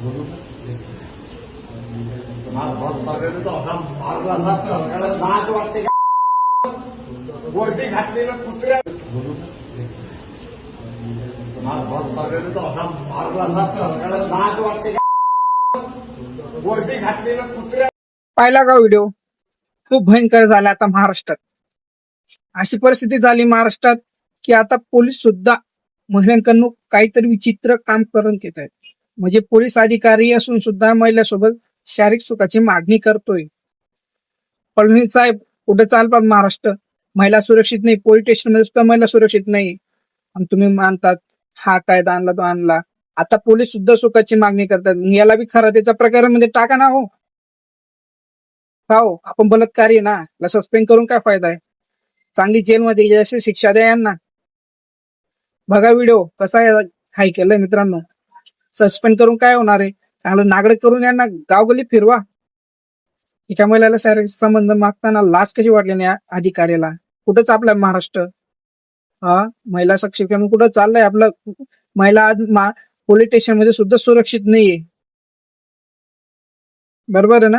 लाज वाटते का? वर्दी घातलेलं कुत्र्या लाज वाटते का? वर्दी घातलेलं कुत्र्या. पाहिला का व्हिडिओ? खूप भयंकर झाला आता महाराष्ट्रात. अशी परिस्थिती झाली महाराष्ट्रात की आता पोलीस सुद्धा महिलांकडून काहीतरी विचित्र काम करून घेत आहेत. म्हणजे पोलीस अधिकारी असून सुद्धा महिलांसोबत शारीरिक सुखाची मागणी करतोय. फडणवीस साहेब कुठे चालपा महाराष्ट्र? महिला सुरक्षित नाही, पोलीस स्टेशन मध्ये सुद्धा महिला सुरक्षित नाही. आणि तुम्ही मानतात हा कायदा आणला तो आणला. आता पोलीस सुद्धा सुखाची मागणी करतात. याला बी खरा त्याच्या प्रकारामध्ये टाका ना हो. आपण बलात्कारी आहे ना, सस्पेंड करून काय फायदा आहे? चांगली जेलमध्ये अशी शिक्षा द्या यांना. बघा व्हिडिओ कसा हाय केलंय मित्रांनो. सस्पेंड करून काय होणार आहे? चांगलं नागरिक करून यांना गावगली फिरवा. एका महिलेला शारीरिक संबंध मागताना लाच कशी वाटली नाही अधिकाऱ्याला? कुठंच आपला महाराष्ट्र महिला सक्षमीकरण कुठं चाललंय आपलं? महिला आज पोलीस स्टेशन मध्ये सुद्धा सुरक्षित नाहीये. बरोबर आहे ना?